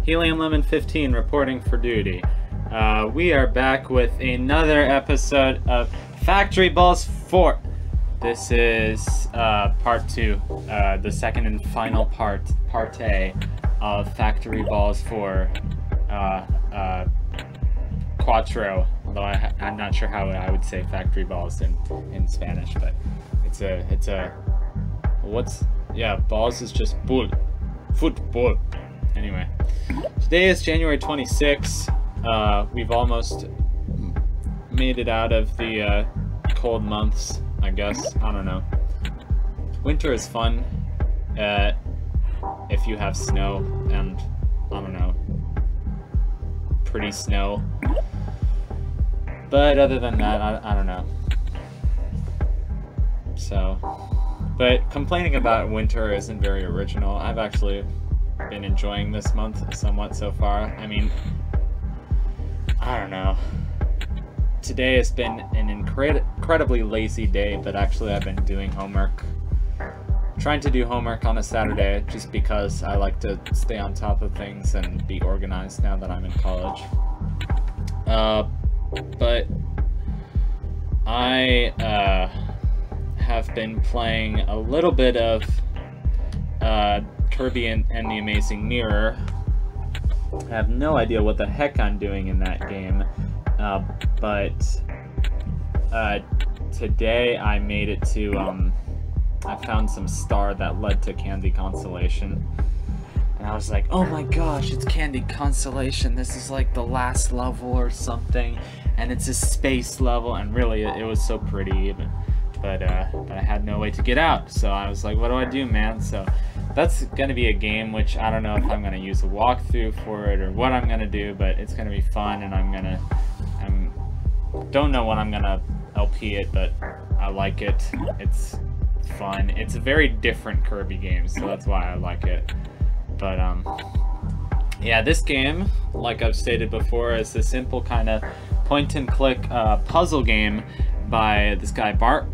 Helium Lemon 15 reporting for duty. We are back with another episode of Factory Balls 4. This is part 2, the second and final part A of Factory Balls 4 Quattro. Although I'm not sure how I would say Factory Balls in Spanish, but balls is just bull, football. Anyway, today is January 26th. We've almost made it out of the cold months, I guess. I don't know. Winter is fun if you have snow and, I don't know, pretty snow. But other than that, I don't know. So, but complaining about winter isn't very original. I've actually been enjoying this month somewhat so far. I mean, I don't know. Today has been an incredibly lazy day, but actually I've been doing homework. Trying to do homework on a Saturday just because I like to stay on top of things and be organized now that I'm in college. But I have been playing a little bit of Kirby and the Amazing Mirror. I have no idea what the heck I'm doing in that game, but today I made it to, I found some star that led to Candy Constellation, and I was like, oh my gosh, it's Candy Constellation, this is like the last level or something, and it's a space level, and really it was so pretty, but I had no way to get out, so I was like, what do I do, man? So that's going to be a game which I don't know if I'm going to use a walkthrough for it or what I'm going to do, but it's going to be fun, and don't know when I'm going to LP it, but I like it. It's fun. It's a very different Kirby game, so that's why I like it. But yeah, this game, like I've stated before, is a simple kind of point-and-click puzzle game by this guy Bart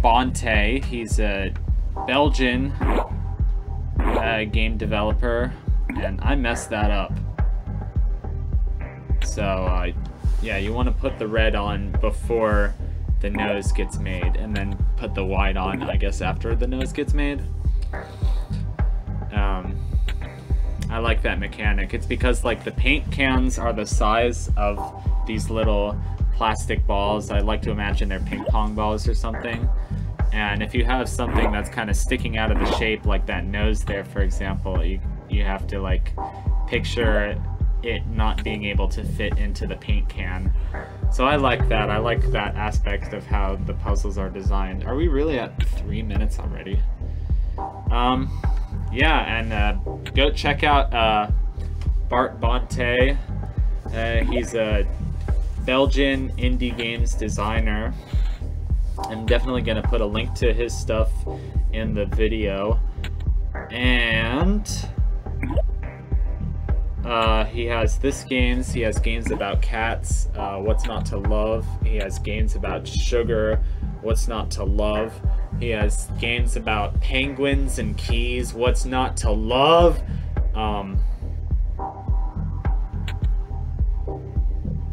Bonte. He's a Belgian game developer, and I messed that up. So yeah, you want to put the red on before the nose gets made, and then put the white on, I guess, after the nose gets made. I like that mechanic. It's because like the paint cans are the size of these little plastic balls. I like to imagine they're ping pong balls or something. And if you have something that's kind of sticking out of the shape, like that nose there, for example, you have to like picture it not being able to fit into the paint can. So I like that. I like that aspect of how the puzzles are designed. Are we really at 3 minutes already? Yeah, and go check out Bart Bonte. He's a Belgian indie games designer. I'm definitely going to put a link to his stuff in the video. And he has games. He has games about cats, What's Not to Love. He has games about sugar, What's Not to Love. He has games about penguins and keys, What's Not to Love.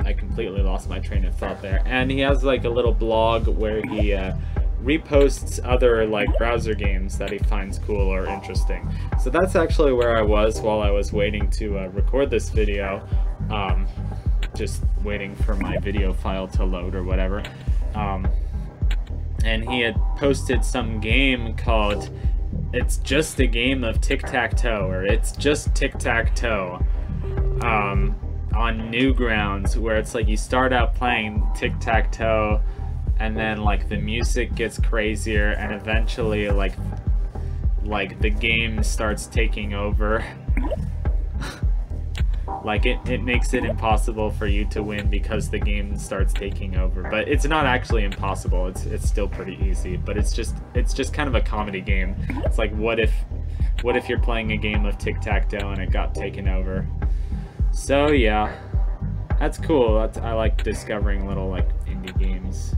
I completely lost my train of thought there. And he has like a little blog where he reposts other like browser games that he finds cool or interesting. So that's actually where I was while I was waiting to record this video. Just waiting for my video file to load or whatever. And he had posted some game called It's Just a Game of Tic-Tac-Toe, or It's Just Tic-Tac-Toe. On Newgrounds, where it's like you start out playing tic-tac-toe, and then like the music gets crazier, and eventually like the game starts taking over. Like it makes it impossible for you to win because the game starts taking over. But it's not actually impossible. It's still pretty easy. But it's just kind of a comedy game. It's like what if you're playing a game of tic-tac-toe and it got taken over. So yeah, that's cool. I like discovering little like indie games,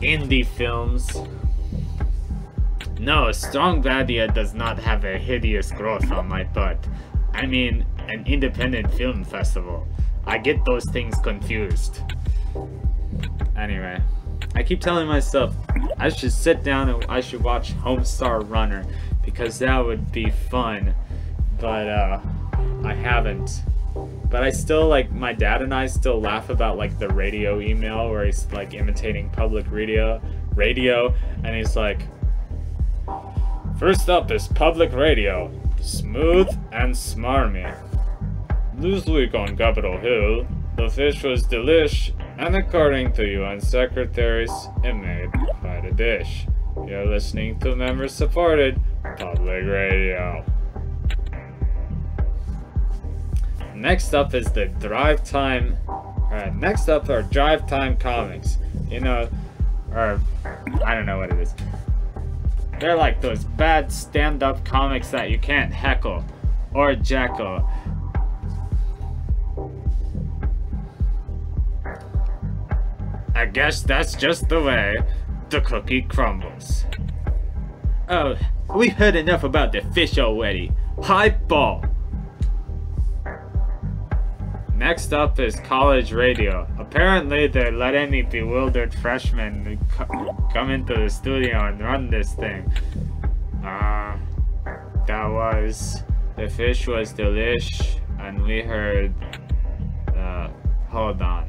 indie films. No, Strong Vadia does not have a hideous growth on my butt. I mean, an independent film festival. I get those things confused. Anyway, I keep telling myself I should sit down and I should watch Homestar Runner because that would be fun, but I haven't. But I still, like, my dad and I still laugh about, like, the radio email where he's, like, imitating public radio, and he's like, first up is public radio, smooth and smarmy. This week on Capitol Hill, the fish was delish, and according to UN secretaries, it made quite a dish. You're listening to member-supported public radio. Next up is the Drive Time. Next up are Drive Time comics. You know, or I don't know what it is. They're like those bad stand-up comics that you can't heckle or jackal. I guess that's just the way the cookie crumbles. Oh, we've heard enough about the fish already. Hype ball. Next up is college radio. Apparently they're letting the bewildered freshmen come into the studio and run this thing. That was, the fish was delish, and we heard, hold on.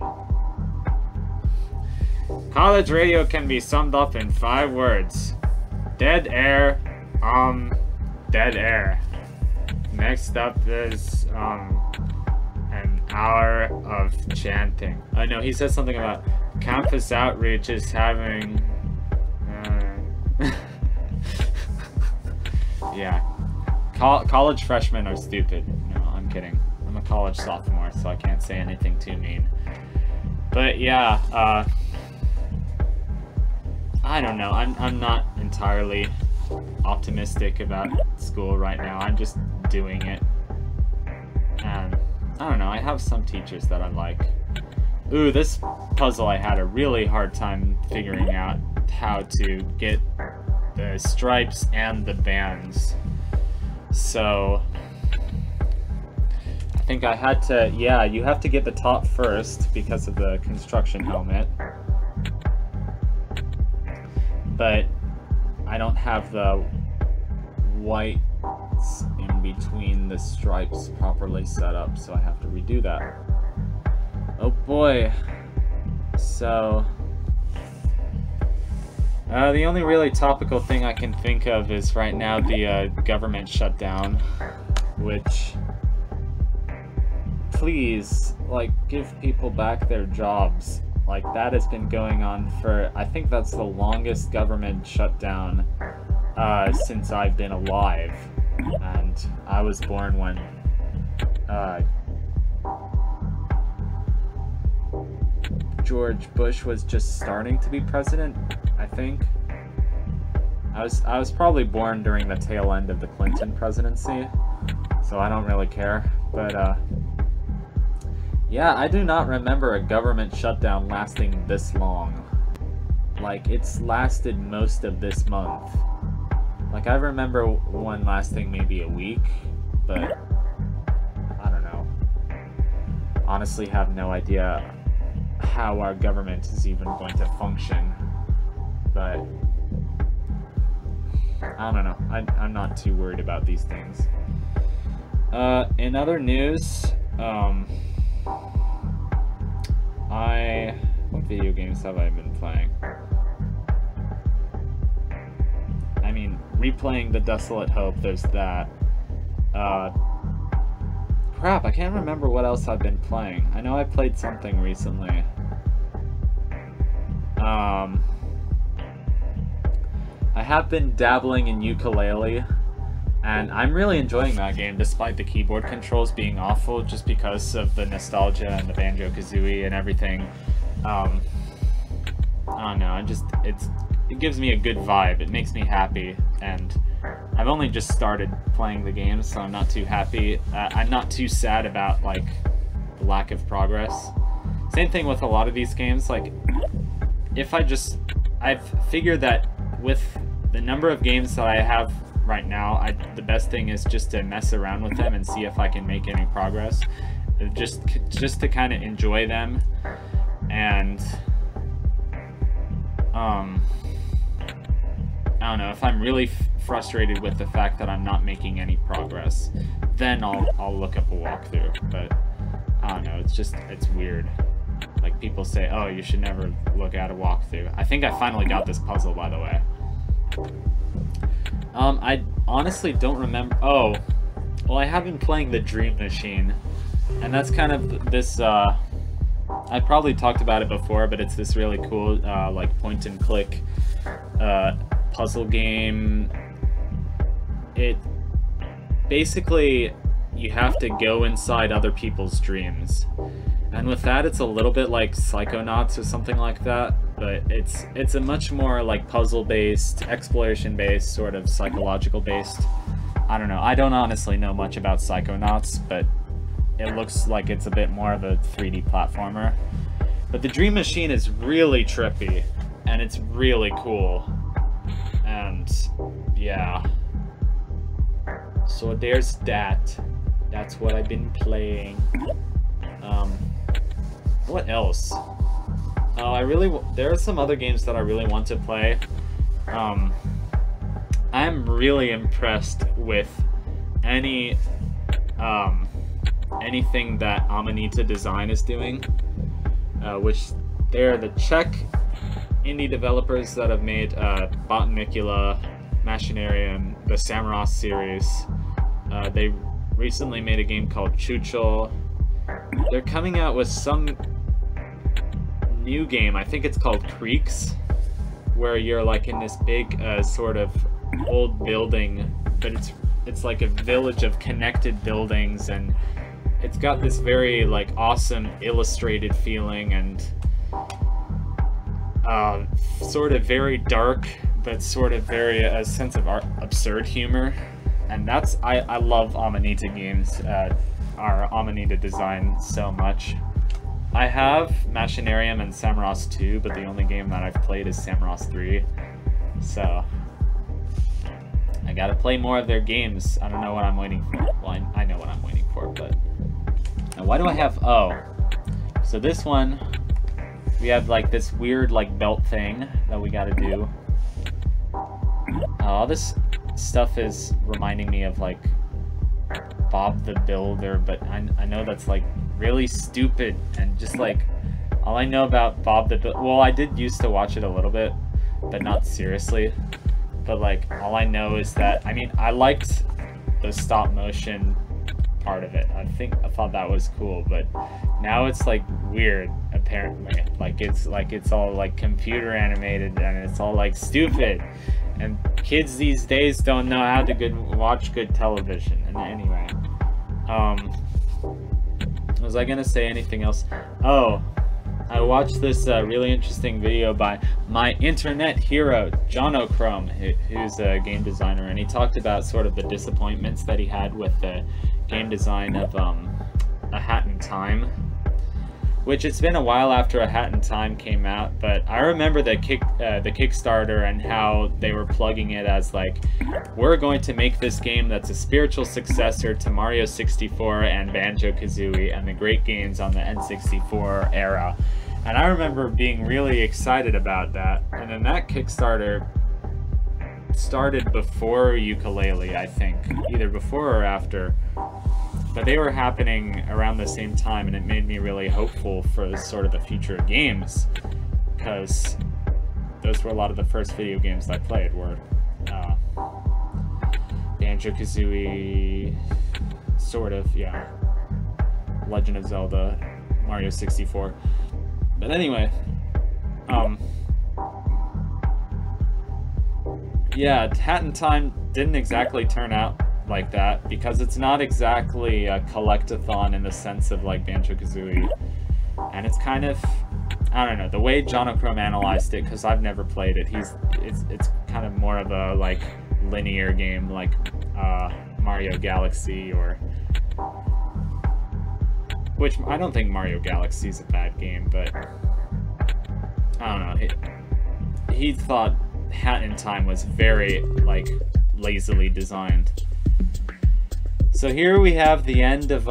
College radio can be summed up in 5 words. Dead air, dead air. Next up is, an hour of chanting. I know he says something about campus outreach is having yeah, college freshmen are stupid. No, I'm kidding. I'm a college sophomore, so I can't say anything too mean. But yeah, I don't know. I'm not entirely optimistic about school right now. I'm just doing it, and I don't know, I have some teachers that I like. Ooh, this puzzle I had a really hard time figuring out how to get the stripes and the bands. So, I think I had to, yeah, you have to get the top first because of the construction helmet. But I don't have the white in between the stripes properly set up, so I have to redo that. Oh boy. So the only really topical thing I can think of is right now the government shutdown, which, please, like, give people back their jobs. Like, that has been going on for, I think that's the longest government shutdown since I've been alive. And I was born when George Bush was just starting to be president, I think. I was probably born during the tail end of the Clinton presidency, so I don't really care. But yeah, I do not remember a government shutdown lasting this long. Like, it's lasted most of this month. Like, I remember one lasting maybe a week, but I don't know. Honestly, have no idea how our government is even going to function. But I don't know. I'm not too worried about these things. In other news, what video games have I been playing? I mean, replaying The Desolate Hope, there's that. Crap, I can't remember what else I've been playing. I know I played something recently. I have been dabbling in ukulele, and I'm really enjoying that game despite the keyboard controls being awful just because of the nostalgia and the Banjo-Kazooie and everything. I don't know, it gives me a good vibe. It makes me happy, and I've only just started playing the game, so I'm not too happy. I'm not too sad about, like, the lack of progress. Same thing with a lot of these games. Like, I've figured that with the number of games that I have right now, the best thing is just to mess around with them and see if I can make any progress. Just to kind of enjoy them, and I don't know, if I'm really frustrated with the fact that I'm not making any progress, then I'll look up a walkthrough. But I don't know, it's weird. Like, people say, oh, you should never look at a walkthrough. I think I finally got this puzzle, by the way. I honestly don't remember. Oh, well, I have been playing the Dream Machine, and that's kind of this, I probably talked about it before, but it's this really cool, like, point and click, puzzle game. It basically, you have to go inside other people's dreams, and with that it's a little bit like Psychonauts or something like that, but it's a much more like puzzle based, exploration based, sort of psychological based. I don't know, I don't honestly know much about Psychonauts, but it looks like it's a bit more of a 3D platformer. But the Dream Machine is really trippy, and it's really cool. And yeah, so there's that. That's what I've been playing. What else? There are some other games that I really want to play. I'm really impressed with anything that Amanita Design is doing, which they're the Czech indie developers that have made Botanicula, Machinarium, the Samorost series. They recently made a game called Chuchel. They're coming out with some new game, I think it's called Creeks, where you're like in this big sort of old building, but it's like a village of connected buildings, and it's got this very like awesome illustrated feeling, and sort of very dark, but sort of very a sense of absurd humor. And that's, I love Amanita games, our Amanita Design so much. I have Machinarium and Samorost 2, but the only game that I've played is Samorost 3. So I gotta play more of their games. I don't know what I'm waiting for. Well, I know what I'm waiting for, but now why do I have, oh, so this one, we have like this weird like belt thing that we gotta do. All this stuff is reminding me of like Bob the Builder, but I know that's like really stupid, and just like all I know about Bob the Builder, well, I did used to watch it a little bit, but not seriously, but like all I know is that, I mean, I liked the stop motion part of it. I thought that was cool, but now it's like weird, apparently. Like it's all like computer animated, and it's all like stupid, and kids these days don't know how to watch good television. And anyway, was I gonna say anything else? Oh, I watched this really interesting video by my internet hero, Jonochrome, who's a game designer, and he talked about sort of the disappointments that he had with the game design of A Hat in Time, which it's been a while after A Hat in Time came out, but I remember the Kickstarter and how they were plugging it as like, we're going to make this game that's a spiritual successor to Mario 64 and Banjo-Kazooie and the great games on the N64 era. And I remember being really excited about that. And then that Kickstarter started before Yooka-Laylee, I think, either before or after. But they were happening around the same time, and it made me really hopeful for sort of the future of games, because those were a lot of the first video games I played were Banjo-Kazooie, sort of, yeah, Legend of Zelda, Mario 64. But anyway, yeah, Hat in Time didn't exactly turn out like that, because it's not exactly a collectathon in the sense of like Banjo-Kazooie, and it's kind of, I don't know, the way Jonochrome analyzed it, because I've never played it, it's kind of more of a like linear game, like Mario Galaxy, or which I don't think Mario Galaxy is a bad game, but I don't know, he thought Hat in Time was very, like, lazily designed. So here we have the end of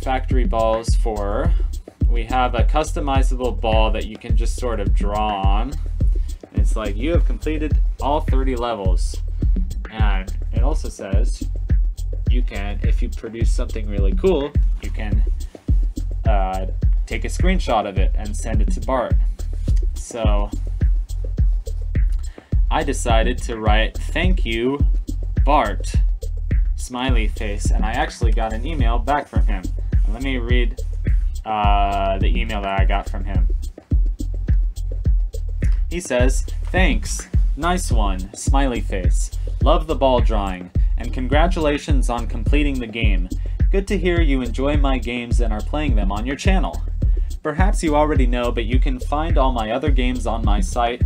Factory Balls 4. We have a customizable ball that you can just sort of draw on. It's like, you have completed all 30 levels. And it also says, you can, if you produce something really cool, you can take a screenshot of it and send it to Bart. So I decided to write, "Thank you, Bart," smiley face, and I actually got an email back from him. And let me read the email that I got from him. He says, "Thanks, nice one, smiley face. Love the ball drawing, and congratulations on completing the game. Good to hear you enjoy my games and are playing them on your channel. Perhaps you already know, but you can find all my other games on my site,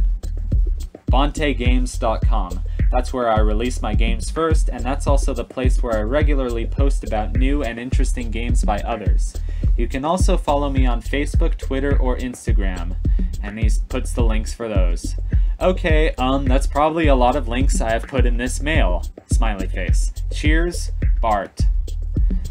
bontegames.com. That's where I release my games first, and that's also the place where I regularly post about new and interesting games by others. You can also follow me on Facebook, Twitter, or Instagram." And he puts the links for those. Okay, that's probably a lot of links I have put in this mail, smiley face. Cheers, Bart.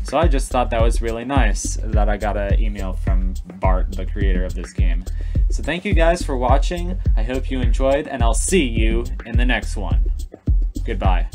So I just thought that was really nice that I got an email from Bart, the creator of this game. So thank you guys for watching. I hope you enjoyed, and I'll see you in the next one. Goodbye.